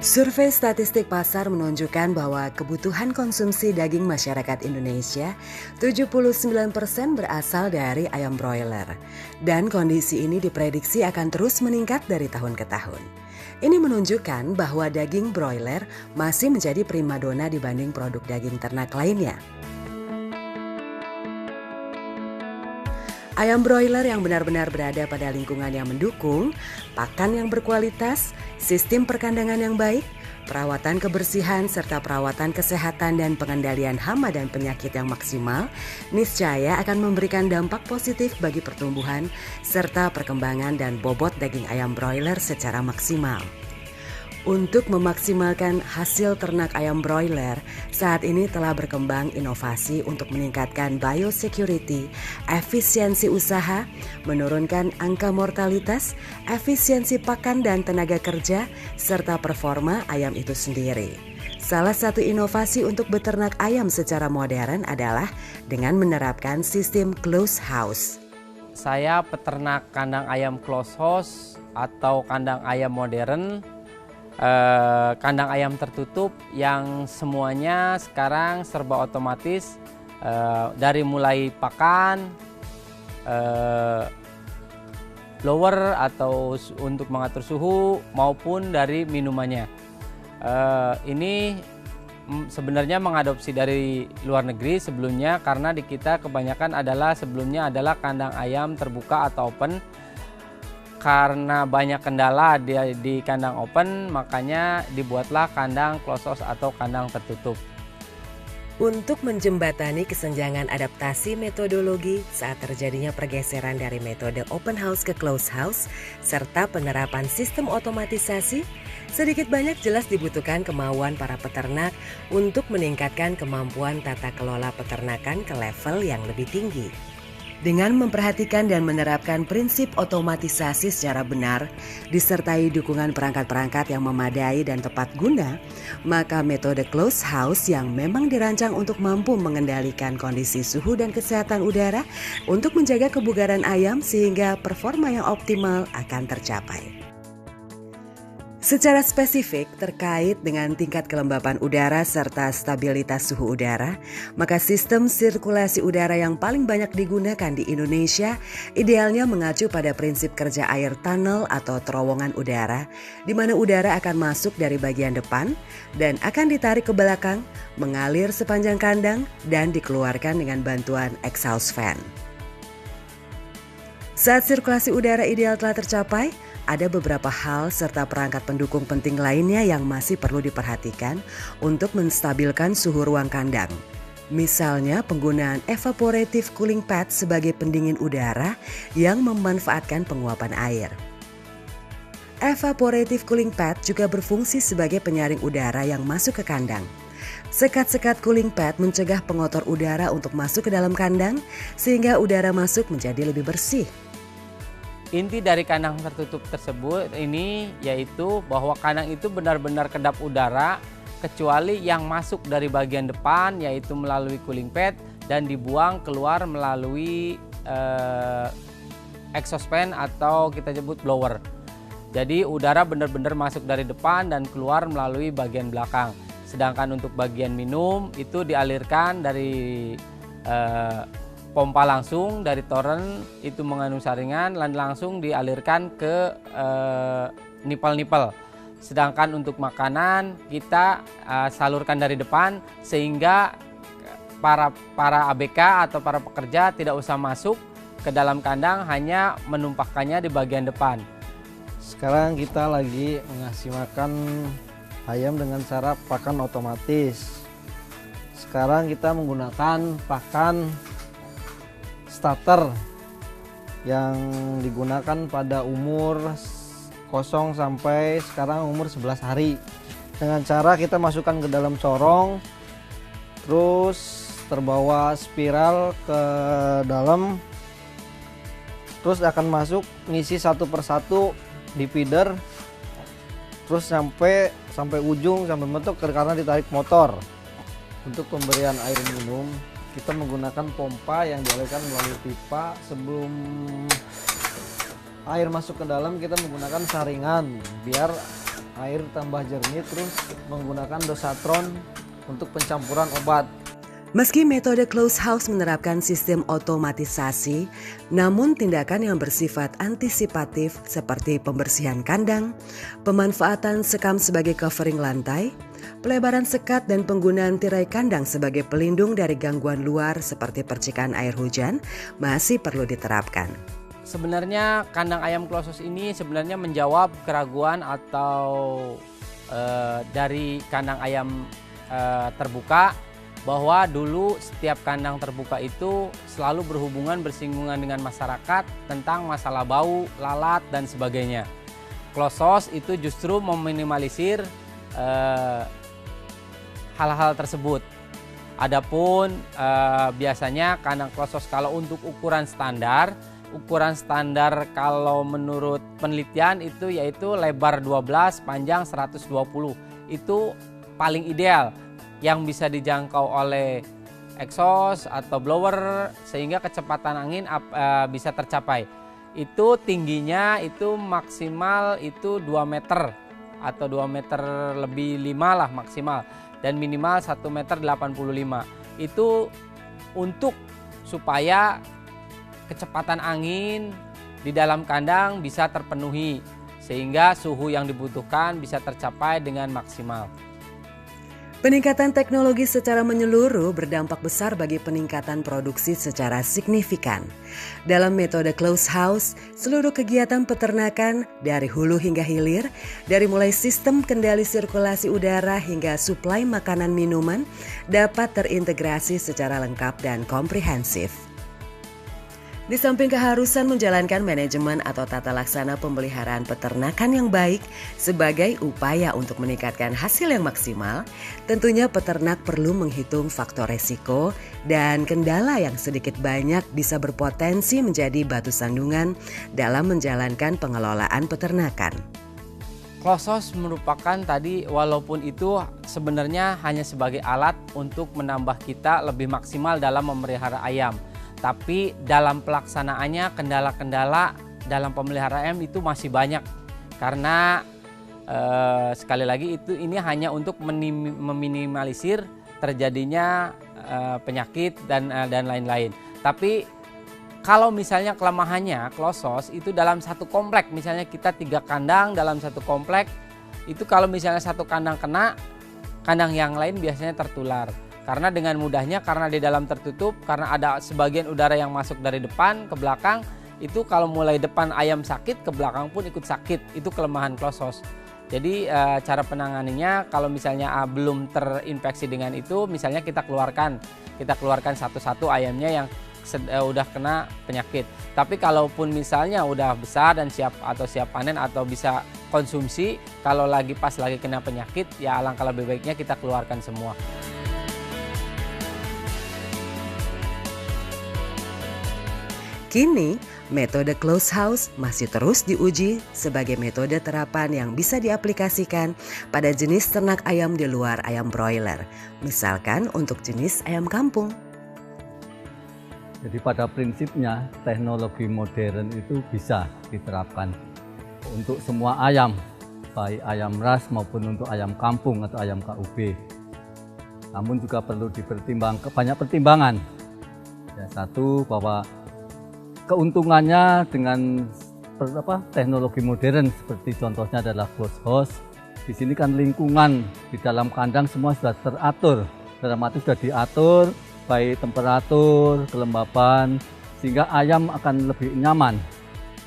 Survei statistik pasar menunjukkan bahwa kebutuhan konsumsi daging masyarakat Indonesia 79% berasal dari ayam broiler. Dan kondisi ini diprediksi akan terus meningkat dari tahun ke tahun. Ini menunjukkan bahwa daging broiler masih menjadi primadona dibanding produk daging ternak lainnya. Ayam broiler yang benar-benar berada pada lingkungan yang mendukung, pakan yang berkualitas, sistem perkandangan yang baik, perawatan kebersihan serta perawatan kesehatan dan pengendalian hama dan penyakit yang maksimal, niscaya akan memberikan dampak positif bagi pertumbuhan serta perkembangan dan bobot daging ayam broiler secara maksimal. Untuk memaksimalkan hasil ternak ayam broiler, saat ini telah berkembang inovasi untuk meningkatkan biosecurity, efisiensi usaha, menurunkan angka mortalitas, efisiensi pakan dan tenaga kerja, serta performa ayam itu sendiri. Salah satu inovasi untuk beternak ayam secara modern adalah dengan menerapkan sistem closed house. Saya peternak kandang ayam closed house atau kandang ayam modern. Kandang ayam tertutup yang semuanya sekarang serba otomatis, dari mulai pakan, blower atau untuk mengatur suhu maupun dari minumannya. Ini sebenarnya mengadopsi dari luar negeri sebelumnya, karena di kita kebanyakan sebelumnya adalah kandang ayam terbuka atau open. Karena banyak kendala di kandang open, makanya dibuatlah kandang closed house atau kandang tertutup. Untuk menjembatani kesenjangan adaptasi metodologi saat terjadinya pergeseran dari metode open house ke closed house, serta penerapan sistem otomatisasi, sedikit banyak jelas dibutuhkan kemauan para peternak untuk meningkatkan kemampuan tata kelola peternakan ke level yang lebih tinggi. Dengan memperhatikan dan menerapkan prinsip otomatisasi secara benar, disertai dukungan perangkat-perangkat yang memadai dan tepat guna, maka metode closed house yang memang dirancang untuk mampu mengendalikan kondisi suhu dan kesehatan udara untuk menjaga kebugaran ayam sehingga performa yang optimal akan tercapai. Secara spesifik terkait dengan tingkat kelembapan udara serta stabilitas suhu udara, maka sistem sirkulasi udara yang paling banyak digunakan di Indonesia idealnya mengacu pada prinsip kerja air tunnel atau terowongan udara, di mana udara akan masuk dari bagian depan dan akan ditarik ke belakang, mengalir sepanjang kandang dan dikeluarkan dengan bantuan exhaust fan. Saat sirkulasi udara ideal telah tercapai, ada beberapa hal serta perangkat pendukung penting lainnya yang masih perlu diperhatikan untuk menstabilkan suhu ruang kandang. Misalnya penggunaan evaporative cooling pad sebagai pendingin udara yang memanfaatkan penguapan air. Evaporative cooling pad juga berfungsi sebagai penyaring udara yang masuk ke kandang. Sekat-sekat cooling pad mencegah pengotor udara untuk masuk ke dalam kandang sehingga udara masuk menjadi lebih bersih. Inti dari kandang tertutup tersebut ini yaitu bahwa kandang itu benar-benar kedap udara kecuali yang masuk dari bagian depan, yaitu melalui cooling pad dan dibuang keluar melalui exhaust fan atau kita sebut blower. Jadi udara benar-benar masuk dari depan dan keluar melalui bagian belakang. Sedangkan untuk bagian minum itu dialirkan dari pompa langsung dari toren, itu mengandung saringan dan langsung dialirkan ke nipel-nipel. Sedangkan untuk makanan kita salurkan dari depan sehingga para ABK atau para pekerja tidak usah masuk ke dalam kandang, hanya menumpahkannya di bagian depan. Sekarang kita lagi mengasih makan ayam dengan cara pakan otomatis. Sekarang kita menggunakan pakan starter yang digunakan pada umur 0 sampai sekarang umur 11 hari. Dengan cara kita masukkan ke dalam corong, terus terbawa spiral ke dalam, terus akan masuk ngisi satu persatu di feeder, terus sampai ujung, sampai mentok karena ditarik motor. Untuk pemberian air minum kita menggunakan pompa yang dialirkan melalui pipa. Sebelum air masuk ke dalam kita menggunakan saringan biar air tambah jernih, terus menggunakan dosatron untuk pencampuran obat. Meski metode close house menerapkan sistem otomatisasi, namun tindakan yang bersifat antisipatif seperti pembersihan kandang, pemanfaatan sekam sebagai covering lantai, pelebaran sekat dan penggunaan tirai kandang sebagai pelindung dari gangguan luar seperti percikan air hujan masih perlu diterapkan. Sebenarnya kandang ayam close house ini sebenarnya menjawab keraguan atau dari kandang ayam terbuka, bahwa dulu setiap kandang terbuka itu selalu berhubungan bersinggungan dengan masyarakat tentang masalah bau, lalat, dan sebagainya. Close house itu justru meminimalisir hal-hal tersebut. Adapun biasanya kandang close house kalau untuk ukuran standar kalau menurut penelitian itu yaitu lebar 12, panjang 120. Itu paling ideal yang bisa dijangkau oleh exhaust atau blower sehingga kecepatan angin bisa tercapai. Itu tingginya itu maksimal itu 2 meter atau 2 meter lebih 5 lah maksimal, dan minimal 1 meter 85. Itu untuk supaya kecepatan angin di dalam kandang bisa terpenuhi sehingga suhu yang dibutuhkan bisa tercapai dengan maksimal. Peningkatan teknologi secara menyeluruh berdampak besar bagi peningkatan produksi secara signifikan. Dalam metode close house, seluruh kegiatan peternakan dari hulu hingga hilir, dari mulai sistem kendali sirkulasi udara hingga suplai makanan minuman, dapat terintegrasi secara lengkap dan komprehensif. Di samping keharusan menjalankan manajemen atau tata laksana pemeliharaan peternakan yang baik sebagai upaya untuk meningkatkan hasil yang maksimal, tentunya peternak perlu menghitung faktor resiko dan kendala yang sedikit banyak bisa berpotensi menjadi batu sandungan dalam menjalankan pengelolaan peternakan. Close house merupakan tadi walaupun itu sebenarnya hanya sebagai alat untuk menambah kita lebih maksimal dalam memelihara ayam. Tapi dalam pelaksanaannya kendala-kendala dalam pemeliharaan ayam itu masih banyak karena sekali lagi ini hanya untuk meminimalisir terjadinya penyakit dan lain-lain. Tapi kalau misalnya kelemahannya close house itu dalam satu komplek, misalnya kita 3 kandang dalam satu komplek, itu kalau misalnya satu kandang kena, kandang yang lain biasanya tertular. Karena dengan mudahnya, karena di dalam tertutup, karena ada sebagian udara yang masuk dari depan ke belakang, itu kalau mulai depan ayam sakit, ke belakang pun ikut sakit. Itu kelemahan close house. Jadi cara penanganinya kalau misalnya belum terinfeksi dengan itu, misalnya kita keluarkan satu-satu ayamnya yang udah kena penyakit. Tapi kalaupun misalnya udah besar dan siap panen atau bisa konsumsi, kalau pas lagi kena penyakit, ya alangkah lebih baiknya kita keluarkan semua. Kini, metode close house masih terus diuji sebagai metode terapan yang bisa diaplikasikan pada jenis ternak ayam di luar ayam broiler, misalkan untuk jenis ayam kampung. Jadi pada prinsipnya teknologi modern itu bisa diterapkan untuk semua ayam, baik ayam ras maupun untuk ayam kampung atau ayam KUB. Namun juga perlu dipertimbangkan banyak pertimbangan. Ya, satu, bahwa keuntungannya dengan teknologi modern seperti contohnya adalah close house. Di sini kan lingkungan di dalam kandang semua sudah teratur, dalam arti sudah diatur baik temperatur, kelembapan, sehingga ayam akan lebih nyaman.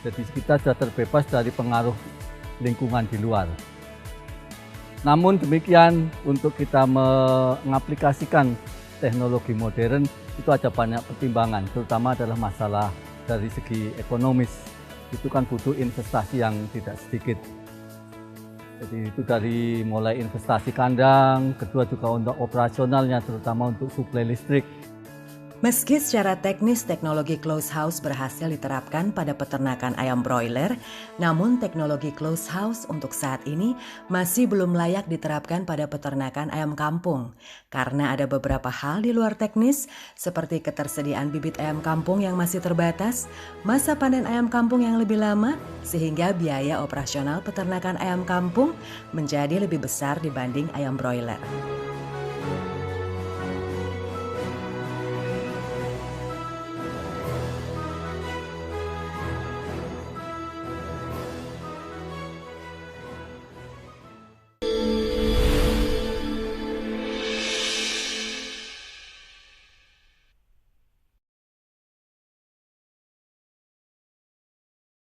Jadi kita sudah terbebas dari pengaruh lingkungan di luar. Namun demikian, untuk kita mengaplikasikan teknologi modern itu ada banyak pertimbangan, terutama adalah masalah dari segi ekonomis. Itu kan butuh investasi yang tidak sedikit. Jadi itu dari mulai investasi kandang, kedua juga untuk operasionalnya, terutama untuk suplai listrik. Meski secara teknis teknologi close house berhasil diterapkan pada peternakan ayam broiler, namun teknologi close house untuk saat ini masih belum layak diterapkan pada peternakan ayam kampung. Karena ada beberapa hal di luar teknis seperti ketersediaan bibit ayam kampung yang masih terbatas, masa panen ayam kampung yang lebih lama, sehingga biaya operasional peternakan ayam kampung menjadi lebih besar dibanding ayam broiler.